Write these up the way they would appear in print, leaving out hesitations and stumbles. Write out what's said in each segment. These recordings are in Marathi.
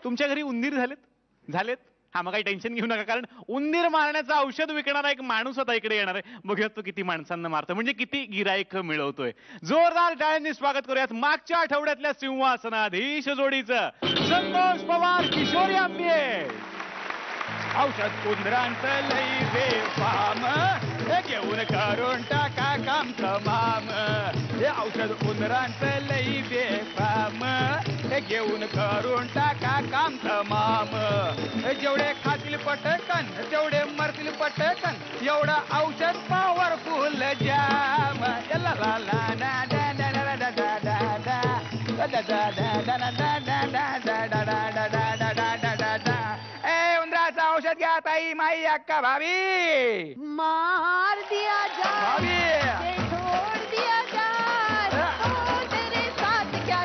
तुमच्या घरी उंदीर झालेत? हा, मग काही टेन्शन घेऊ नका, कारण उंदीर मारण्याचं औषध विकणारा एक माणूस आता इकडे येणार आहे. बघूयात तो किती माणसांना मारतो, म्हणजे किती गिराईक मिळवतोय. जोरदार टाळ्यांनी स्वागत करूयात मागच्या आठवड्यातल्या सिंहासनाधीश जोडीचं. संतोष पवार, किशोरी आंबे. औषध उंदरांचं लई बेफाम, घेऊन करून टाका काम तमाम. हे औषध उंदरांचं लई बेफाम, घेऊन करून टाका काम तमाम. जेवढे खातील पटकन तेवढे मरतील पटकन, एवढं औषध पॉवरफुल जाम. ला ला ला ला दा दा दा दा दा दा दा दा दा दा. ए उंदराचं औषध घ्या ताई, माई, अक्का, भाभी. मार दिया जाए, भाभी छोड़ दिया जाए, तो तेरे साथ क्या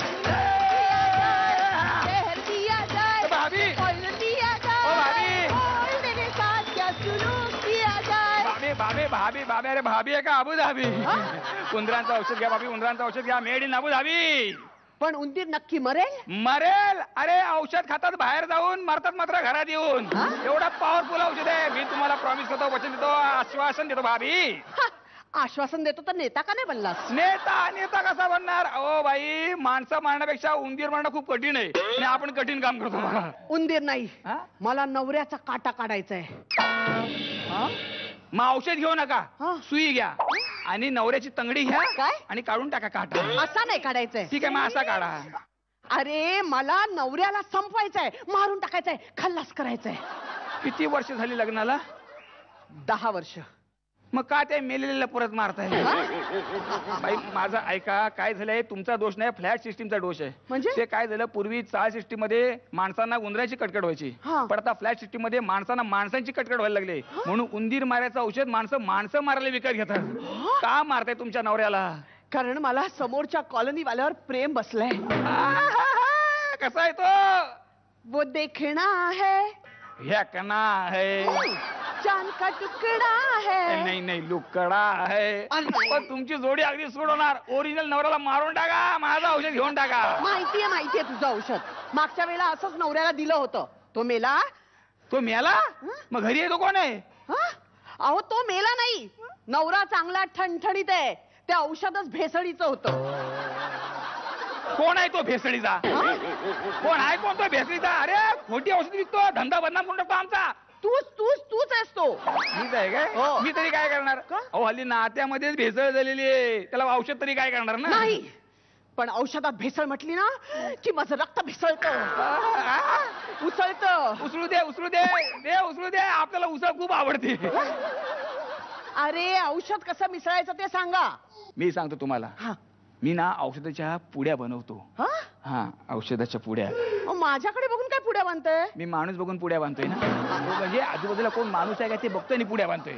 शहर दिया जाए, भाभी दिया जाए, भाभी तेरे साथ क्या सुलूक किया जाए. भाभी भाभी भाभी भाभी अरे भाभी आहे का अबू धाबी? उंदरांचं औषध घ्या भाभी, उंदरांचं औषध घ्या, मेड इन अबू धाबी. पण उंदीर नक्की मरेल? मरेल? अरे औषध खातात बाहेर जाऊन, मरतात मात्र घरात येऊन. एवढा पॉवरफुल औषध आहे. मी तुम्हाला प्रॉमिस करतो, वचन देतो, आश्वासन देतो भाभी. आश्वासन देतो तर नेता का नाही बनलास? नेता कसा बनणार? अहो बाई, माणसं मारण्यापेक्षा उंदीर मारणं खूप कठीण आहे, आणि आपण कठीण काम करतो बघा. उंदीर नाही, मला नवऱ्याचा काटा काढायचा आहे. मग औषध घेऊ नका, सुई घ्या आणि नवऱ्याची तंगडी घ्या. काय? आणि काढून टाका काटा. असा नाही काढायचंय. ठीक आहे, मग असा काढा. अरे मला नवऱ्याला संपवायचंय, मारून टाकायचंय, खल्लास करायचंय. किती वर्ष झाली लग्नाला? 10 वर्ष. मग का ते मेलेल्या परत मारताय? बाई माझं ऐका, काय झालंय, तुमचा दोष नाही, फ्लॅट सिस्टीमचा दोष आहे. म्हणजे ते काय झालं, पूर्वी चाळ सिस्टीम मध्ये माणसांना उंदराची कटकट व्हायची, पण आता फ्लॅट सिस्टीम मध्ये माणसांना माणसांची कटकट व्हायला लागली. म्हणून उंदीर मारायचं औषध माणसं मारायला विकत घेतात. का मारताय तुमच्या नवऱ्याला? कारण मला समोरच्या कॉलनी वाल्यावर प्रेम बसलंय. कसा आहे तो? वो देखना है, हेकना है, चांद का तुकडा है. नाही लुकडा आहे. पण तुमची जोडी अगदी सोडवणार. ओरिजिनल नवऱ्याला मारून टाका, माझं औषध घेऊन टाका. माहितीये तुझं औषध. मागच्या वेळेला असंच नवऱ्याला दिलं होतं, तो मेला. तो मेला? मग घरी आहे तो कोण आहे? अहो तो मेला नाही, नवरा चांगला ठणठणीत आहे. ते औषधच भेसळीचं होतं. कोण आहे तो भेसळीचा? कोण आहे, कोण तो भेसळीचा? अरे खोटी औषध विकतो, धंदा बदनाम करून टाकतो आमचा. तूच आहेस तो. मीच आहे काय? मी तरी काय करणार? अहो हल्ली नात्यामध्येच भेसळ झालेली आहे, त्याला औषध तरी काय करणार ना? नाही, पण औषधात भेसळ म्हटली ना की माझं रक्त भेसळतं, उसळतं. उसळू दे, आपल्याला उसळ खूप आवडते. अरे औषध कसं मिसळायचं ते सांगा. मी सांगतो तुम्हाला. मी ना औषधाच्या पुड्या बनवतो. हा, औषधाच्या पुड्या. माझ्याकडे बघून काय पुड्या बांधतोय? मी माणूस बघून पुड्या बांधतोय ना. म्हणजे आजूबाजूला कोण माणूस आहे का ते बघतोय आणि पुड्या बांधतोय.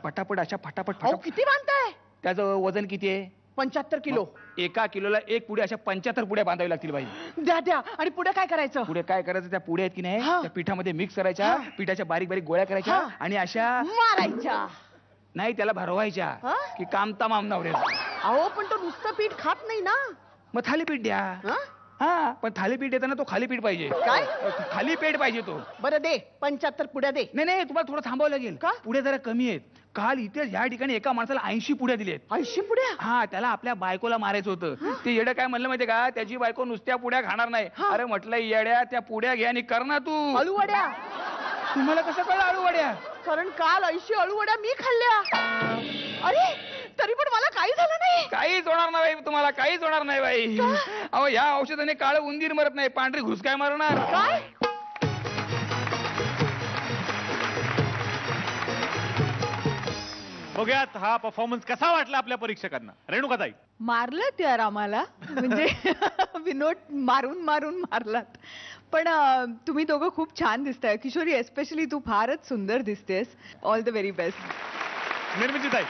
पटापट अशा फटाफट. किती बांधताय? त्याचं वजन किती आहे? 75 किलो. एका किलोला एक पुढे अशा 75 पुड्या बांधावी लागतील बाई. द्या. आणि पुढे काय करायचं? पुढे काय करायचं, त्या पुड्या आहेत की नाही, त्या पिठामध्ये मिक्स करायच्या, पिठाच्या बारीक बारीक गोळ्या करायच्या आणि अशा मारायच्या. नाही, त्याला भरवायच्या की काम तमाम नवऱ्याचं. अहो पण तो नुसतं पीठ खात नाही ना. मग थालीपीठ द्या. पण थालीपीठ देताना तो खाली पीठ पाहिजे. काय? खाली पेट पाहिजे तो. बरं दे, 75 पुड्या दे. नाही, तुम्हाला थोडं थांबावं लागेल. का? पुढे जरा कमी आहेत. काल इथे या ठिकाणी एका माणसाला 80 पुड्या दिलेत. 80 पुड्या? त्याला आपल्या बायकोला मारायचं होतं. ते येडं काय म्हणलं माहितीये का, त्याची बायको नुसत्या पुड्या खाणार नाही. अरे म्हटलं, येड्या त्या पुड्या घ्या आणि कर ना तू. अळूवड्या. तुम्हाला कसं कळलं अळूवड्या? कारण काल 80 अळूवड्या मी खाल्ल्या. अरे तरी पण मला काही झालं नाही. काहीच होणार नाही बाई, तुम्हाला काहीच होणार नाही बाई. अहो या औषधाने काळ उंदीर मरत नाही, पांढरी घुस काय मारणार? काय? बघूयात हा परफॉर्मन्स कसा वाटला आपल्या परीक्षकांना. रेणुकाताई. मारलं यार आम्हाला, म्हणजे विनोद मारून मारलात. पण तुम्ही दोघं खूप छान दिसताय. किशोरी एस्पेशली तू फारच सुंदर दिसतेस. All the very best. निर्मितीताई.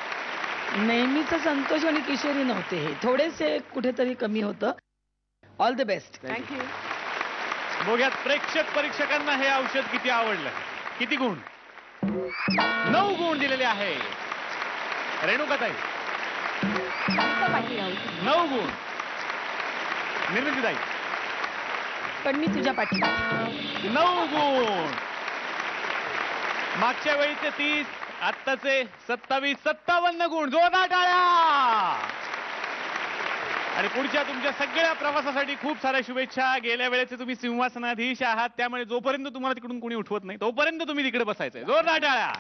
नेहमीच संतोष आणि किशोरी नव्हते, हे थोडेसे कुठेतरी कमी होतं. All the best. थँक्यू. बघूयात प्रेक्षक परीक्षकांना हे औषध किती आवडलं. किती गुण? 9 गुण दिलेले आहे. रेणुकाताई. 9 गुण. निर्मितीताई. पण मी तुझ्या पाठीमागे. 9 गुण. मागच्या वेळीचे 30, आत्ताचे 27, 57 गुण. जोरदार टाळ्या. आणि पुढच्या तुमच्या सगळ्या प्रवासासाठी खूप साऱ्या शुभेच्छा. गेल्या वेळेचे तुम्ही सिंहासनाधीश आहात, त्यामुळे जोपर्यंत तुम्हाला तिकडून कोणी उठवत नाही तोपर्यंत तुम्ही तिकडे बसायचंय. जोरदार टाळ्या.